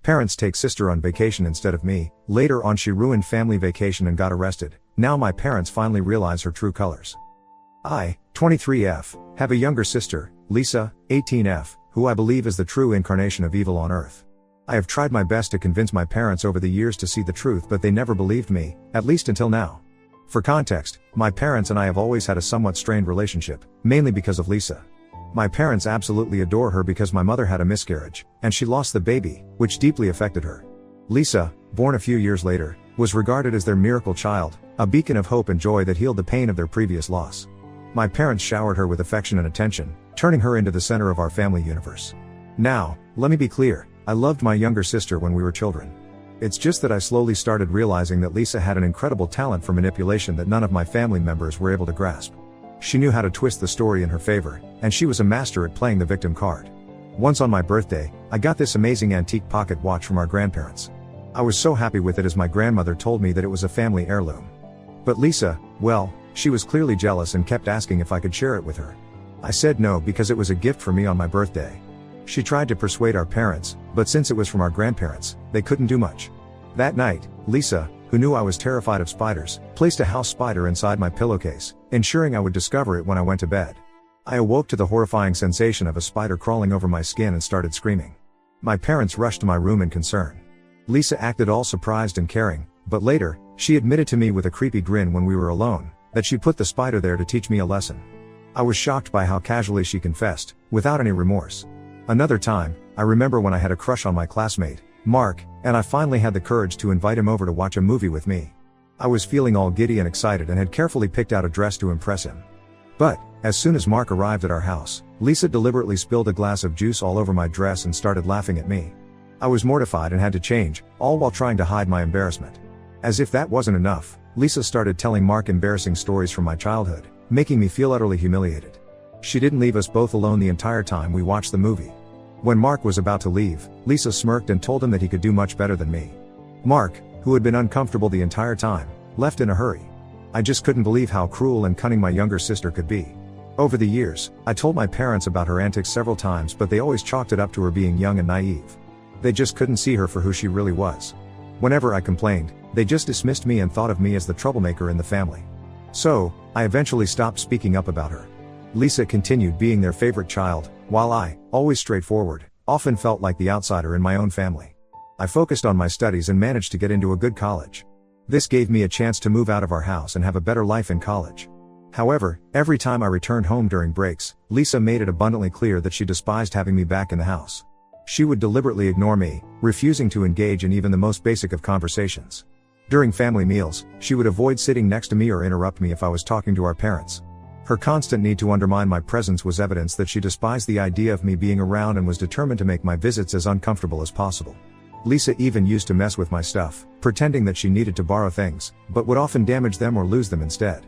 Parents take sister on vacation instead of me. Later on she ruined family vacation and got arrested. Now my parents finally realize her true colors. I, 23F, have a younger sister, Lisa, 18F, who I believe is the true incarnation of evil on earth. I have tried my best to convince my parents over the years to see the truth, but they never believed me, at least until now. For context, my parents and I have always had a somewhat strained relationship, mainly because of Lisa. My parents absolutely adore her because my mother had a miscarriage, and she lost the baby, which deeply affected her. Lisa, born a few years later, was regarded as their miracle child, a beacon of hope and joy that healed the pain of their previous loss. My parents showered her with affection and attention, turning her into the center of our family universe. Now, let me be clear, I loved my younger sister when we were children. It's just that I slowly started realizing that Lisa had an incredible talent for manipulation that none of my family members were able to grasp. She knew how to twist the story in her favor, and she was a master at playing the victim card. Once on my birthday, I got this amazing antique pocket watch from our grandparents. I was so happy with it as my grandmother told me that it was a family heirloom. But Lisa, well, she was clearly jealous and kept asking if I could share it with her. I said no because it was a gift for me on my birthday. She tried to persuade our parents, but since it was from our grandparents, they couldn't do much. That night, Lisa, who knew I was terrified of spiders, placed a house spider inside my pillowcase, ensuring I would discover it when I went to bed. I awoke to the horrifying sensation of a spider crawling over my skin and started screaming. My parents rushed to my room in concern. Lisa acted all surprised and caring, but later, she admitted to me with a creepy grin when we were alone, that she put the spider there to teach me a lesson. I was shocked by how casually she confessed, without any remorse. Another time, I remember when I had a crush on my classmate, Mark, and I finally had the courage to invite him over to watch a movie with me. I was feeling all giddy and excited and had carefully picked out a dress to impress him. But, as soon as Mark arrived at our house, Lisa deliberately spilled a glass of juice all over my dress and started laughing at me. I was mortified and had to change, all while trying to hide my embarrassment. As if that wasn't enough, Lisa started telling Mark embarrassing stories from my childhood, making me feel utterly humiliated. She didn't leave us both alone the entire time we watched the movie. When Mark was about to leave, Lisa smirked and told him that he could do much better than me. Mark, who had been uncomfortable the entire time, left in a hurry. I just couldn't believe how cruel and cunning my younger sister could be. Over the years, I told my parents about her antics several times, but they always chalked it up to her being young and naive. They just couldn't see her for who she really was. Whenever I complained, they just dismissed me and thought of me as the troublemaker in the family. So, I eventually stopped speaking up about her. Lisa continued being their favorite child, while I, always straightforward, often felt like the outsider in my own family. I focused on my studies and managed to get into a good college. This gave me a chance to move out of our house and have a better life in college. However, every time I returned home during breaks, Lisa made it abundantly clear that she despised having me back in the house. She would deliberately ignore me, refusing to engage in even the most basic of conversations. During family meals, she would avoid sitting next to me or interrupt me if I was talking to our parents. Her constant need to undermine my presence was evidence that she despised the idea of me being around and was determined to make my visits as uncomfortable as possible. Lisa even used to mess with my stuff, pretending that she needed to borrow things, but would often damage them or lose them instead.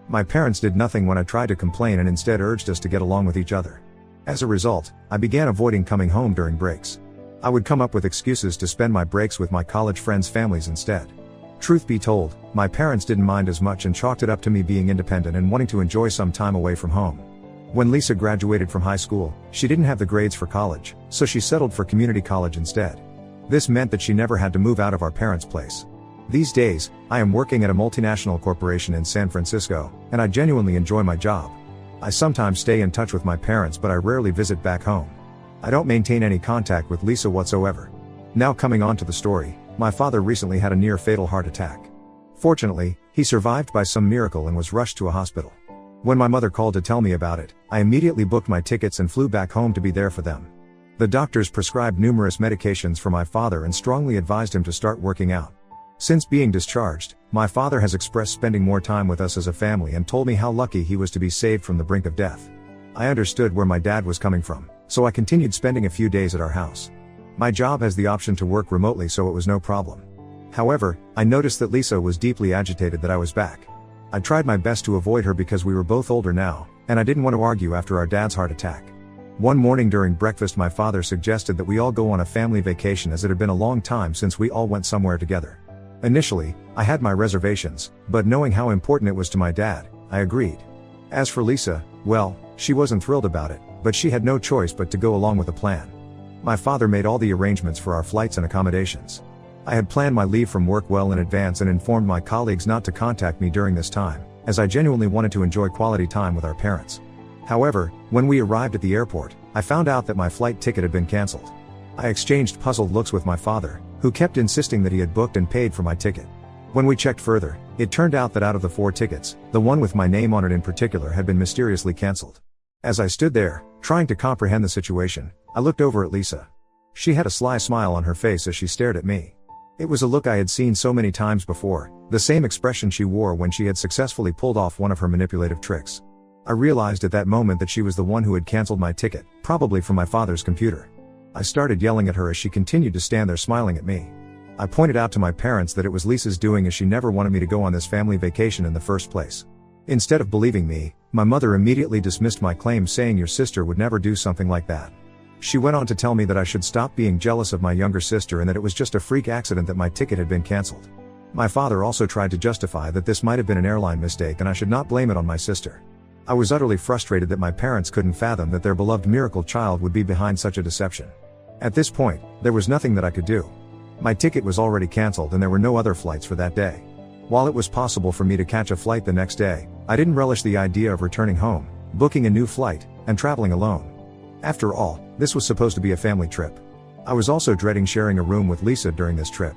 My parents did nothing when I tried to complain and instead urged us to get along with each other. As a result, I began avoiding coming home during breaks. I would come up with excuses to spend my breaks with my college friends' families instead. Truth be told, my parents didn't mind as much and chalked it up to me being independent and wanting to enjoy some time away from home. When Lisa graduated from high school, she didn't have the grades for college, so she settled for community college instead. This meant that she never had to move out of our parents' place. These days, I am working at a multinational corporation in San Francisco, and I genuinely enjoy my job. I sometimes stay in touch with my parents, but I rarely visit back home. I don't maintain any contact with Lisa whatsoever. Now coming on to the story, my father recently had a near-fatal heart attack. Fortunately, he survived by some miracle and was rushed to a hospital. When my mother called to tell me about it, I immediately booked my tickets and flew back home to be there for them. The doctors prescribed numerous medications for my father and strongly advised him to start working out. Since being discharged, my father has expressed spending more time with us as a family and told me how lucky he was to be saved from the brink of death. I understood where my dad was coming from, so I continued spending a few days at our house. My job has the option to work remotely, so it was no problem. However, I noticed that Lisa was deeply agitated that I was back. I tried my best to avoid her because we were both older now, and I didn't want to argue after our dad's heart attack. One morning during breakfast, my father suggested that we all go on a family vacation as it had been a long time since we all went somewhere together. Initially, I had my reservations, but knowing how important it was to my dad, I agreed. As for Lisa, well, she wasn't thrilled about it, but she had no choice but to go along with the plan. My father made all the arrangements for our flights and accommodations. I had planned my leave from work well in advance and informed my colleagues not to contact me during this time, as I genuinely wanted to enjoy quality time with our parents. However, when we arrived at the airport, I found out that my flight ticket had been cancelled. I exchanged puzzled looks with my father, who kept insisting that he had booked and paid for my ticket. When we checked further, it turned out that out of the 4 tickets, the one with my name on it in particular had been mysteriously cancelled. As I stood there, trying to comprehend the situation, I looked over at Lisa. She had a sly smile on her face as she stared at me. It was a look I had seen so many times before, the same expression she wore when she had successfully pulled off one of her manipulative tricks. I realized at that moment that she was the one who had cancelled my ticket, probably from my father's computer. I started yelling at her as she continued to stand there smiling at me. I pointed out to my parents that it was Lisa's doing as she never wanted me to go on this family vacation in the first place. Instead of believing me, my mother immediately dismissed my claim, saying your sister would never do something like that. She went on to tell me that I should stop being jealous of my younger sister and that it was just a freak accident that my ticket had been cancelled. My father also tried to justify that this might have been an airline mistake and I should not blame it on my sister. I was utterly frustrated that my parents couldn't fathom that their beloved miracle child would be behind such a deception. At this point, there was nothing that I could do. My ticket was already cancelled and there were no other flights for that day. While it was possible for me to catch a flight the next day, I didn't relish the idea of returning home, booking a new flight, and traveling alone. After all, this was supposed to be a family trip. I was also dreading sharing a room with Lisa during this trip.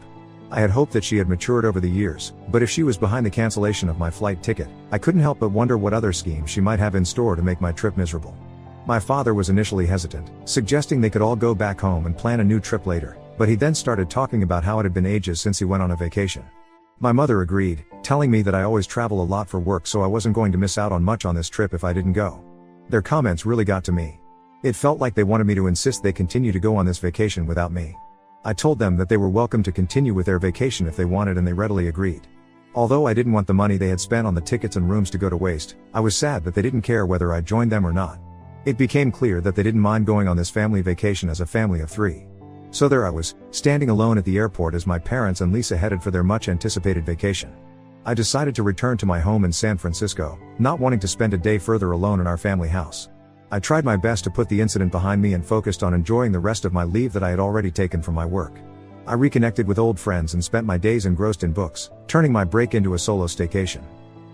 I had hoped that she had matured over the years, but if she was behind the cancellation of my flight ticket, I couldn't help but wonder what other schemes she might have in store to make my trip miserable. My father was initially hesitant, suggesting they could all go back home and plan a new trip later, but he then started talking about how it had been ages since he went on a vacation. My mother agreed, telling me that I always travel a lot for work, so I wasn't going to miss out on much on this trip if I didn't go. Their comments really got to me. It felt like they wanted me to insist they continue to go on this vacation without me. I told them that they were welcome to continue with their vacation if they wanted, and they readily agreed. Although I didn't want the money they had spent on the tickets and rooms to go to waste, I was sad that they didn't care whether I joined them or not. It became clear that they didn't mind going on this family vacation as a family of 3. So there I was, standing alone at the airport as my parents and Lisa headed for their much anticipated vacation. I decided to return to my home in San Francisco, not wanting to spend a day further alone in our family house. I tried my best to put the incident behind me and focused on enjoying the rest of my leave that I had already taken from my work. I reconnected with old friends and spent my days engrossed in books, turning my break into a solo staycation.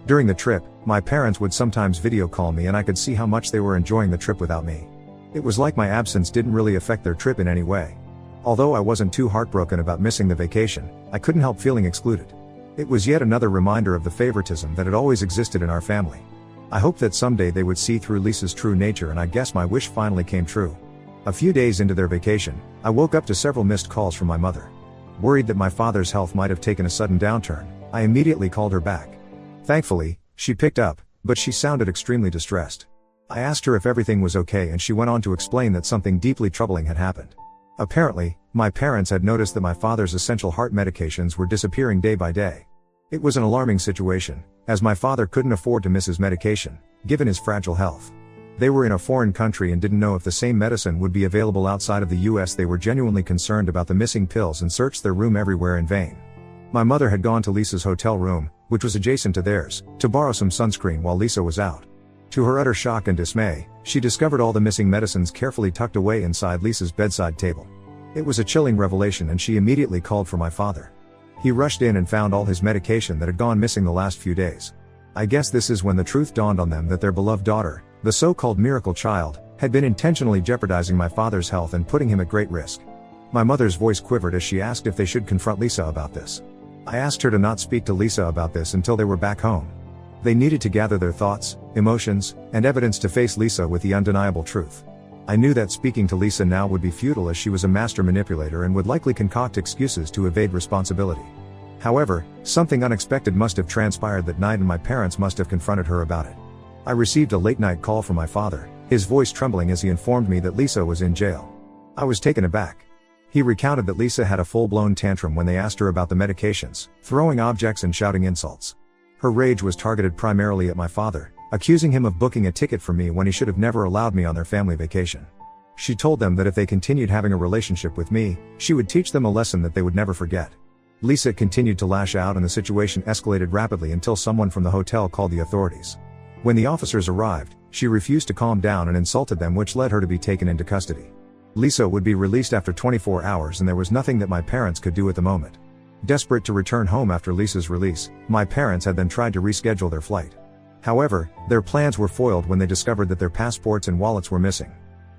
During the trip, my parents would sometimes video call me and I could see how much they were enjoying the trip without me. It was like my absence didn't really affect their trip in any way. Although I wasn't too heartbroken about missing the vacation, I couldn't help feeling excluded. It was yet another reminder of the favoritism that had always existed in our family. I hoped that someday they would see through Lisa's true nature, and I guess my wish finally came true. A few days into their vacation, I woke up to several missed calls from my mother. Worried that my father's health might have taken a sudden downturn, I immediately called her back. Thankfully, she picked up, but she sounded extremely distressed. I asked her if everything was okay and she went on to explain that something deeply troubling had happened. Apparently, my parents had noticed that my father's essential heart medications were disappearing day by day. It was an alarming situation, as my father couldn't afford to miss his medication, given his fragile health. They were in a foreign country and didn't know if the same medicine would be available outside of the US. They were genuinely concerned about the missing pills and searched their room everywhere in vain. My mother had gone to Lisa's hotel room, which was adjacent to theirs, to borrow some sunscreen while Lisa was out. To her utter shock and dismay, she discovered all the missing medicines carefully tucked away inside Lisa's bedside table. It was a chilling revelation and she immediately called for my father. He rushed in and found all his medication that had gone missing the last few days. I guess this is when the truth dawned on them that their beloved daughter, the so-called miracle child, had been intentionally jeopardizing my father's health and putting him at great risk. My mother's voice quivered as she asked if they should confront Lisa about this. I asked her to not speak to Lisa about this until they were back home. They needed to gather their thoughts, emotions, and evidence to face Lisa with the undeniable truth. I knew that speaking to Lisa now would be futile, as she was a master manipulator and would likely concoct excuses to evade responsibility. However, something unexpected must have transpired that night and my parents must have confronted her about it. I received a late-night call from my father, his voice trembling as he informed me that Lisa was in jail. I was taken aback. He recounted that Lisa had a full-blown tantrum when they asked her about the medications, throwing objects and shouting insults. Her rage was targeted primarily at my father, accusing him of booking a ticket for me when he should have never allowed me on their family vacation. She told them that if they continued having a relationship with me, she would teach them a lesson that they would never forget. Lisa continued to lash out and the situation escalated rapidly until someone from the hotel called the authorities. When the officers arrived, she refused to calm down and insulted them, which led her to be taken into custody. Lisa would be released after 24 hours and there was nothing that my parents could do at the moment. Desperate to return home after Lisa's release, my parents had then tried to reschedule their flight. However, their plans were foiled when they discovered that their passports and wallets were missing.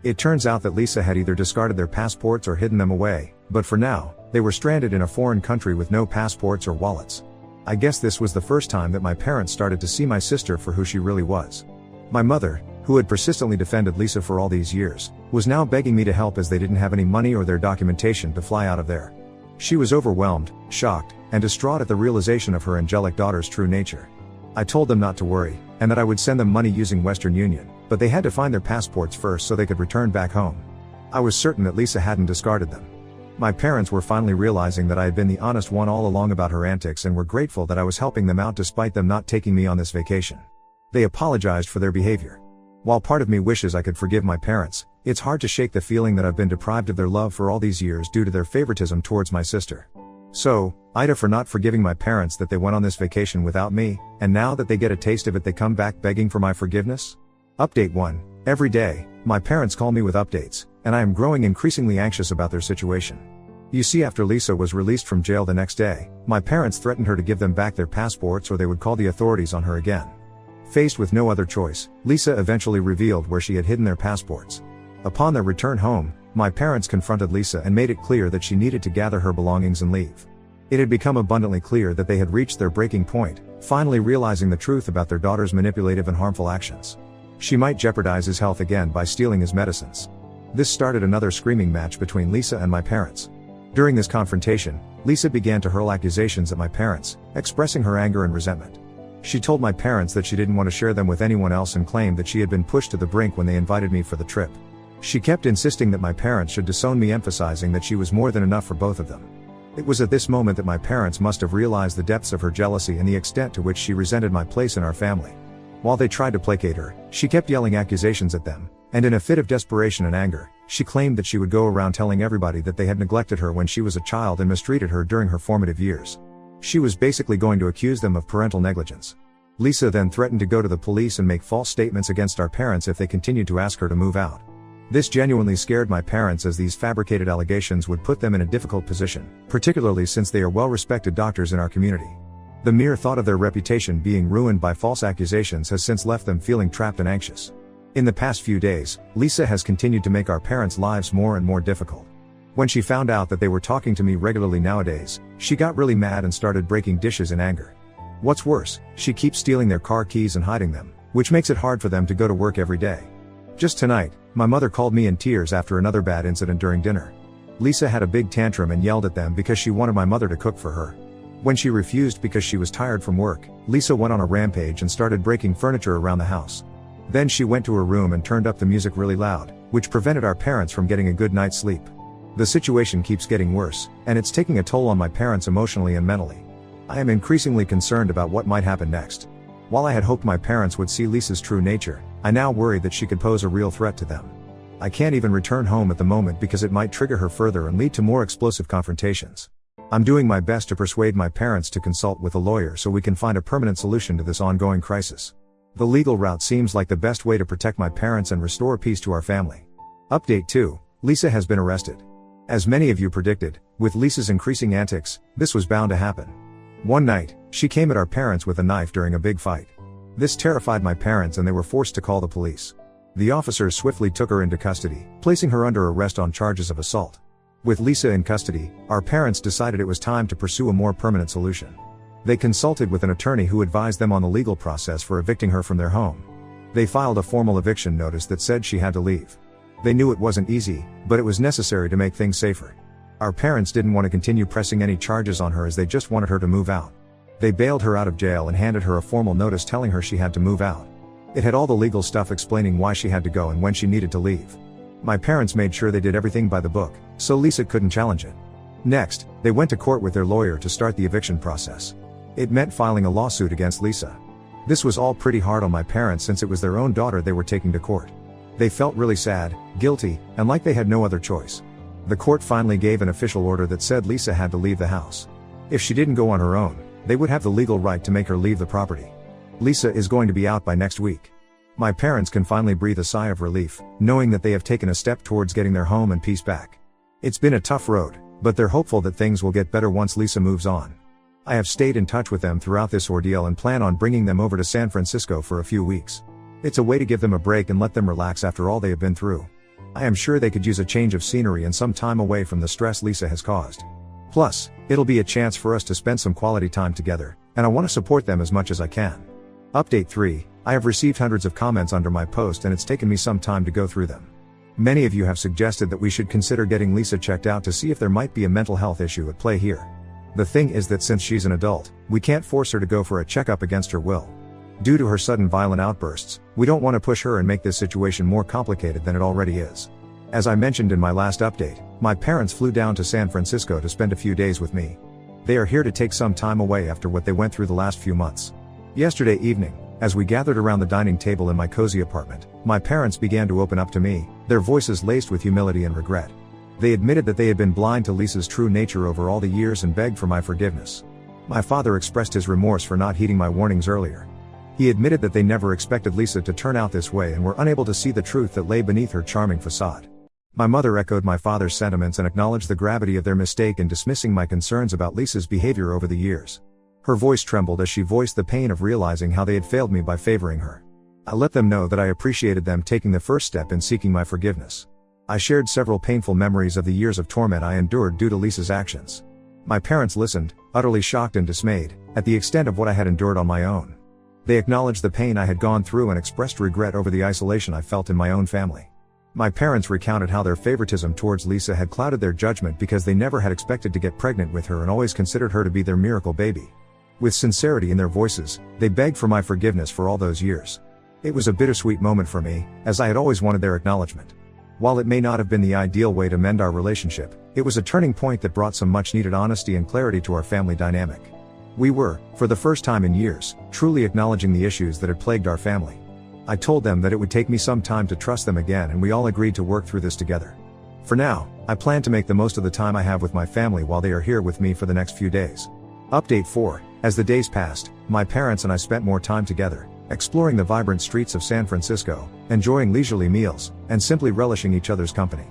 It turns out that Lisa had either discarded their passports or hidden them away, but for now, they were stranded in a foreign country with no passports or wallets. I guess this was the first time that my parents started to see my sister for who she really was. My mother, who had persistently defended Lisa for all these years, was now begging me to help as they didn't have any money or their documentation to fly out of there. She was overwhelmed, shocked, and distraught at the realization of her angelic daughter's true nature. I told them not to worry, and that I would send them money using Western Union, but they had to find their passports first so they could return back home. I was certain that Lisa hadn't discarded them. My parents were finally realizing that I had been the honest one all along about her antics and were grateful that I was helping them out despite them not taking me on this vacation. They apologized for their behavior. While part of me wishes I could forgive my parents, it's hard to shake the feeling that I've been deprived of their love for all these years due to their favoritism towards my sister. So, Ida for not forgiving my parents that they went on this vacation without me, and now that they get a taste of it they come back begging for my forgiveness? Update 1. Every day, my parents call me with updates, and I am growing increasingly anxious about their situation. You see, after Lisa was released from jail the next day, my parents threatened her to give them back their passports or they would call the authorities on her again. Faced with no other choice, Lisa eventually revealed where she had hidden their passports. Upon their return home, my parents confronted Lisa and made it clear that she needed to gather her belongings and leave. It had become abundantly clear that they had reached their breaking point, finally realizing the truth about their daughter's manipulative and harmful actions. She might jeopardize his health again by stealing his medicines. This started another screaming match between Lisa and my parents. During this confrontation, Lisa began to hurl accusations at my parents, expressing her anger and resentment. She told my parents that she didn't want to share them with anyone else and claimed that she had been pushed to the brink when they invited me for the trip. She kept insisting that my parents should disown me, emphasizing that she was more than enough for both of them. It was at this moment that my parents must have realized the depths of her jealousy and the extent to which she resented my place in our family. While they tried to placate her, she kept yelling accusations at them, and in a fit of desperation and anger, she claimed that she would go around telling everybody that they had neglected her when she was a child and mistreated her during her formative years. She was basically going to accuse them of parental negligence. Lisa then threatened to go to the police and make false statements against our parents if they continued to ask her to move out. This genuinely scared my parents as these fabricated allegations would put them in a difficult position, particularly since they are well-respected doctors in our community. The mere thought of their reputation being ruined by false accusations has since left them feeling trapped and anxious. In the past few days, Lisa has continued to make our parents' lives more and more difficult. When she found out that they were talking to me regularly nowadays, she got really mad and started breaking dishes in anger. What's worse, she keeps stealing their car keys and hiding them, which makes it hard for them to go to work every day. Just tonight, my mother called me in tears after another bad incident during dinner. Lisa had a big tantrum and yelled at them because she wanted my mother to cook for her. When she refused because she was tired from work, Lisa went on a rampage and started breaking furniture around the house. Then she went to her room and turned up the music really loud, which prevented our parents from getting a good night's sleep. The situation keeps getting worse, and it's taking a toll on my parents emotionally and mentally. I am increasingly concerned about what might happen next. While I had hoped my parents would see Lisa's true nature, I now worry that she could pose a real threat to them. I can't even return home at the moment because it might trigger her further and lead to more explosive confrontations. I'm doing my best to persuade my parents to consult with a lawyer so we can find a permanent solution to this ongoing crisis. The legal route seems like the best way to protect my parents and restore peace to our family. Update 2. Lisa has been arrested. As many of you predicted, with Lisa's increasing antics, this was bound to happen. One night, she came at our parents with a knife during a big fight. This terrified my parents and they were forced to call the police. The officers swiftly took her into custody, placing her under arrest on charges of assault. With Lisa in custody, our parents decided it was time to pursue a more permanent solution. They consulted with an attorney who advised them on the legal process for evicting her from their home. They filed a formal eviction notice that said she had to leave. They knew it wasn't easy, but it was necessary to make things safer. Our parents didn't want to continue pressing any charges on her as they just wanted her to move out. They bailed her out of jail and handed her a formal notice telling her she had to move out. It had all the legal stuff explaining why she had to go and when she needed to leave. My parents made sure they did everything by the book, so Lisa couldn't challenge it. Next, they went to court with their lawyer to start the eviction process. It meant filing a lawsuit against Lisa. This was all pretty hard on my parents since it was their own daughter they were taking to court. They felt really sad, guilty, and like they had no other choice. The court finally gave an official order that said Lisa had to leave the house. If she didn't go on her own, they would have the legal right to make her leave the property. Lisa is going to be out by next week. My parents can finally breathe a sigh of relief, knowing that they have taken a step towards getting their home and peace back. It's been a tough road, but they're hopeful that things will get better once Lisa moves on. I have stayed in touch with them throughout this ordeal and plan on bringing them over to San Francisco for a few weeks. It's a way to give them a break and let them relax after all they have been through. I am sure they could use a change of scenery and some time away from the stress Lisa has caused. Plus, it'll be a chance for us to spend some quality time together, and I want to support them as much as I can. Update 3, I have received hundreds of comments under my post and it's taken me some time to go through them. Many of you have suggested that we should consider getting Lisa checked out to see if there might be a mental health issue at play here. The thing is that since she's an adult, we can't force her to go for a checkup against her will. Due to her sudden violent outbursts, we don't want to push her and make this situation more complicated than it already is. As I mentioned in my last update, my parents flew down to San Francisco to spend a few days with me. They are here to take some time away after what they went through the last few months. Yesterday evening, as we gathered around the dining table in my cozy apartment, my parents began to open up to me, their voices laced with humility and regret. They admitted that they had been blind to Lisa's true nature over all the years and begged for my forgiveness. My father expressed his remorse for not heeding my warnings earlier. He admitted that they never expected Lisa to turn out this way and were unable to see the truth that lay beneath her charming facade. My mother echoed my father's sentiments and acknowledged the gravity of their mistake in dismissing my concerns about Lisa's behavior over the years. Her voice trembled as she voiced the pain of realizing how they had failed me by favoring her. I let them know that I appreciated them taking the first step in seeking my forgiveness. I shared several painful memories of the years of torment I endured due to Lisa's actions. My parents listened, utterly shocked and dismayed, at the extent of what I had endured on my own. They acknowledged the pain I had gone through and expressed regret over the isolation I felt in my own family. My parents recounted how their favoritism towards Lisa had clouded their judgment because they never had expected to get pregnant with her and always considered her to be their miracle baby. With sincerity in their voices, they begged for my forgiveness for all those years. It was a bittersweet moment for me, as I had always wanted their acknowledgement. While it may not have been the ideal way to mend our relationship, it was a turning point that brought some much-needed honesty and clarity to our family dynamic. We were, for the first time in years, truly acknowledging the issues that had plagued our family. I told them that it would take me some time to trust them again and we all agreed to work through this together. For now, I plan to make the most of the time I have with my family while they are here with me for the next few days. Update 4, as the days passed, my parents and I spent more time together, exploring the vibrant streets of San Francisco, enjoying leisurely meals, and simply relishing each other's company.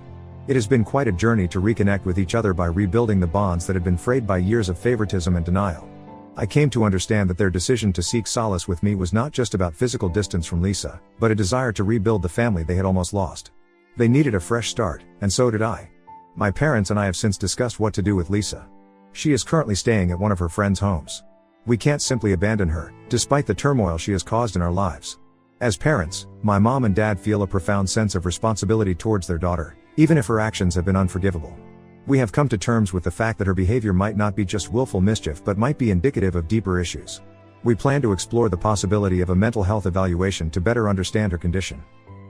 It has been quite a journey to reconnect with each other by rebuilding the bonds that had been frayed by years of favoritism and denial. I came to understand that their decision to seek solace with me was not just about physical distance from Lisa, but a desire to rebuild the family they had almost lost. They needed a fresh start, and so did I. My parents and I have since discussed what to do with Lisa. She is currently staying at one of her friends' homes. We can't simply abandon her, despite the turmoil she has caused in our lives. As parents, my mom and dad feel a profound sense of responsibility towards their daughter, even if her actions have been unforgivable. We have come to terms with the fact that her behavior might not be just willful mischief but might be indicative of deeper issues. We plan to explore the possibility of a mental health evaluation to better understand her condition.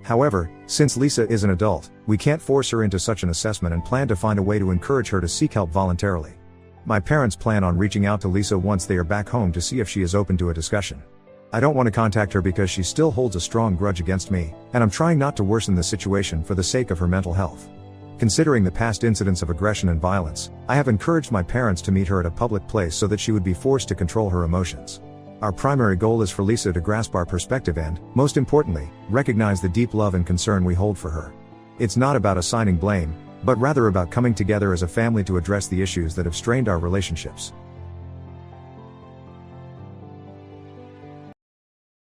However, since Lisa is an adult, we can't force her into such an assessment and plan to find a way to encourage her to seek help voluntarily. My parents plan on reaching out to Lisa once they are back home to see if she is open to a discussion. I don't want to contact her because she still holds a strong grudge against me, and I'm trying not to worsen the situation for the sake of her mental health. Considering the past incidents of aggression and violence, I have encouraged my parents to meet her at a public place so that she would be forced to control her emotions. Our primary goal is for Lisa to grasp our perspective and, most importantly, recognize the deep love and concern we hold for her. It's not about assigning blame, but rather about coming together as a family to address the issues that have strained our relationships.